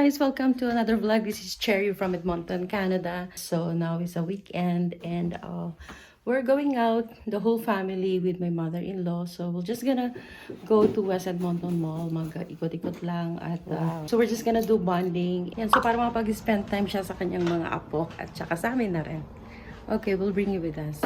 guys, welcome to another vlog. This is Cherry from Edmonton, Canada. So now is a weekend and we're going out, the whole family with my mother-in-law. So we're just gonna go to West Edmonton Mall, mag-ikot-ikot lang at so we're just gonna do bonding. Yan, so para makapag-spend time siya sa kanyang mga apo at saka sa amin na rin. Okay, we'll bring you with us.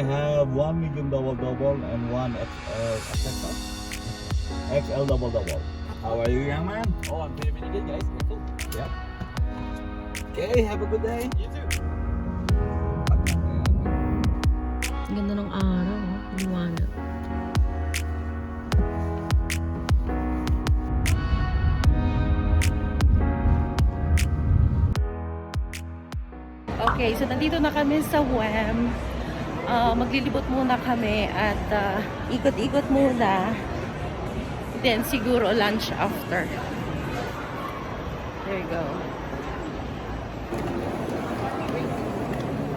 I have one medium double and one XL XL double. How are you, young man? Oh, I'm pretty good, guys. Cool. Yep. Okay, have a good day. You too. Ang ganda ng araw, liwanag. Okay, so nandito na kami sa WEM. Maglilibot muna kami at ikot-ikot muna. Then siguro lunch after. There you go.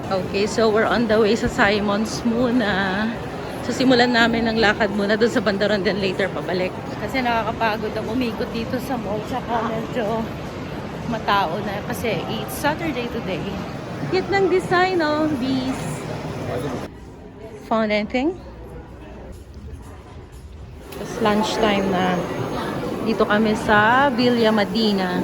Okay, so we're on the way sa Simons muna. So simulan namin ng lakad muna doon sa Bandaron, then later pabalik. Kasi nakakapagod ang umikot dito sa mall. Tsaka medyo matao na kasi it's Saturday today. Cute ng design, oh, bees. Found anything? It's lunchtime na. Dito kami sa Villa Medina.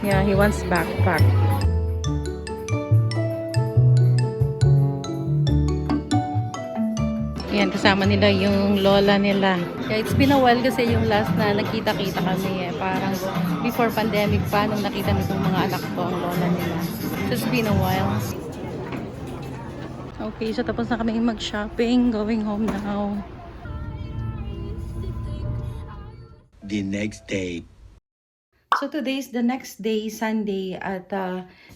Yeah, he wants backpack. Yan, kasama nila yung lola nila. Yeah, it's been a while kasi yung last na nakita-kita kami eh. Parang before pandemic pa, nung nakita nitong mga anak ko, ang lola nila. So it's been a while. Okay, so tapos na kami mag-shopping. Going home now. The next day. So today is the next day, Sunday, at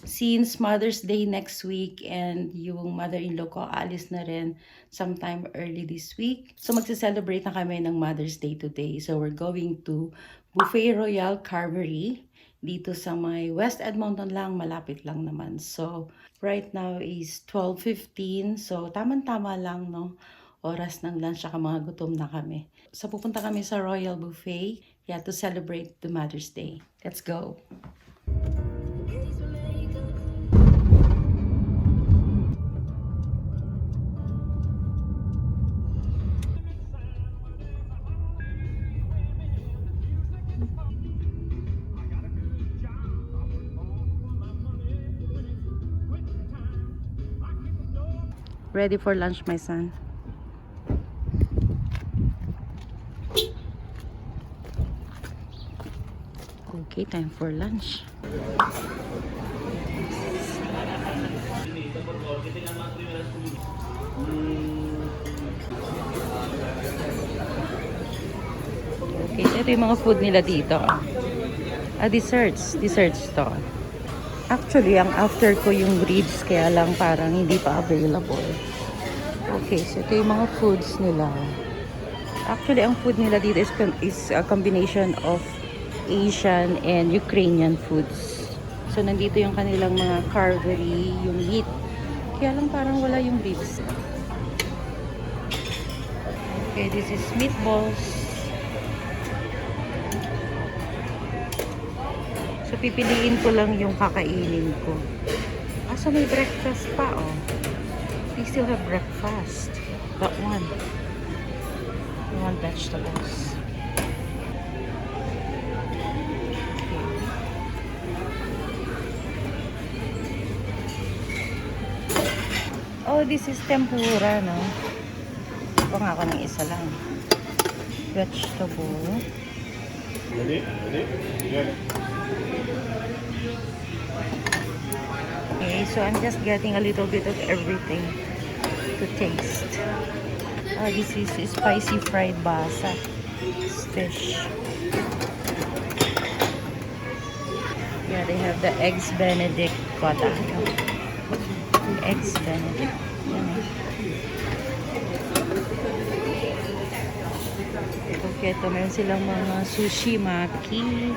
since Mother's Day next week and yung mother-in-law ko alis na rin sometime early this week. So magse-celebrate na kami ng Mother's Day today. So we're going to Buffet Royal Carvery dito sa may West Edmonton lang, malapit lang naman. So right now is 12:15, so tamang-tama lang, no? Oras ng lunch, saka mga gutom na kami. So pupunta kami sa Royal Buffet, yeah, to celebrate the Mother's Day. Let's go. Ready for lunch, my son? Okay, time for lunch. Okay, so ito yung mga food nila dito. Desserts. Desserts to. Actually, ang after ko yung ribs, kaya lang parang hindi pa available. Okay, so ito yung mga foods nila. Actually, ang food nila dito is a combination of Asian and Ukrainian foods. So, nandito yung kanilang mga carvery, yung meat. Kaya lang parang wala yung ribs. Okay, this is meatballs. So, pipiliin ko lang yung kakainin ko. So may breakfast pa, oh. They still have breakfast. That one. I want vegetables. Oh, this is tempura, no? Ito nga ako ng isa lang. vegetable. Ready? Good. Okay, so I'm just getting a little bit of everything to taste. This is spicy fried basa. It's fish. Yeah, they have the eggs Benedict pata. Eggs Benedict. Yan. Okay, ito meron silang mga sushi maki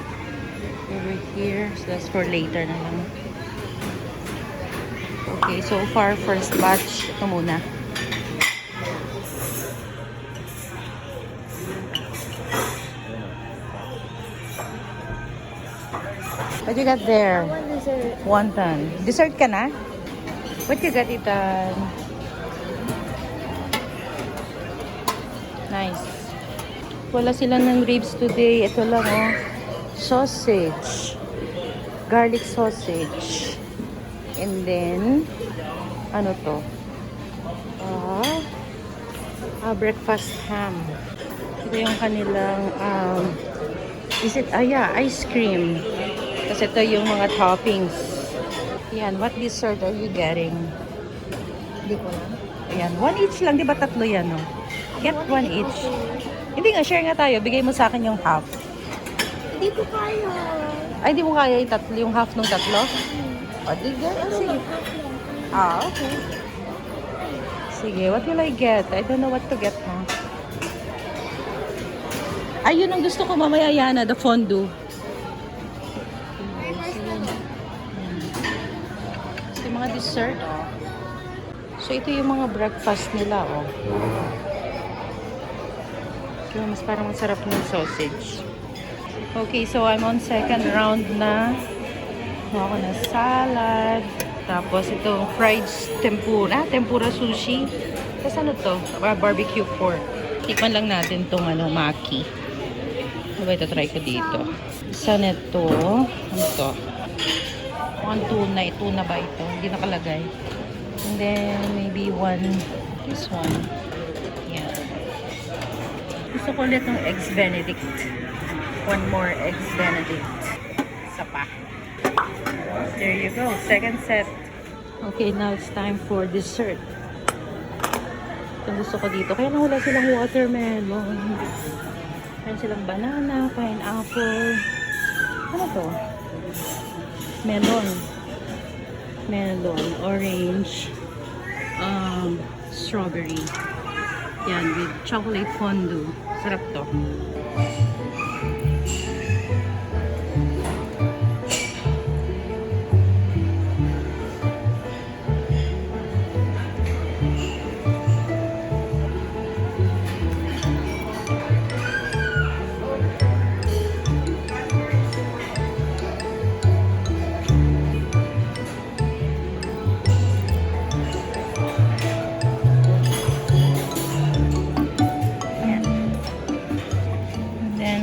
over here. So that's for later na lang. Okay, so far first batch. Ito muna. What you got there? One dessert. Wonton. Dessert ka na? What you got, Ethan? Nice. Wala sila ng ribs today. Ito lang, oh. Sausage. Garlic sausage. And then, ano to? Breakfast ham. Ito yung kanilang, yeah, ice cream. Kasi ito yung mga toppings. Yan, what dessert are you getting? Hindi ko lang. Ayan, one each lang. Di ba tatlo yan, no? Get one each. Hindi nga, share nga tayo. Bigay mo sa akin yung half. Hindi ko kaya. Ay, di mo kaya yung tatlo, yung half ng tatlo? O, di get. Sige. Okay. Sige, what will I get? I don't know what to get, ha? Ay, yun ang gusto ko mamaya, Yana, the fondue. So, yung mga dessert, oh. So, ito yung mga breakfast nila, oh. So, mas parang masarap ng sausage. Okay, so I'm on second round na. Ako na salad. Tapos, itong fried tempura. Tempura sushi. Tapos, ano to? Barbecue pork. Tikman lang natin itong maki. Ano ba ito? Try ko dito. Isa nito. Ano to? One tuna. Tuna ba ito? Hindi nakalagay. And then, maybe this one. Yan. Gusto ko ulit ng eggs Benedict. One more eggs Benedict. Isa pa. There you go. Second set. Okay, now it's time for dessert. Ito gusto ko dito. Kaya lang wala silang watermelon. Meron silang banana, pineapple. Ano to? Melon, orange, strawberry. Yan, with chocolate fondue. Sarap to.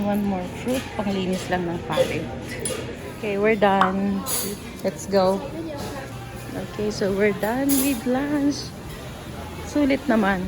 One more fruit, panglinis lang ng palate. Okay, we're done. Let's go. Okay, so we're done with lunch. Sulit naman.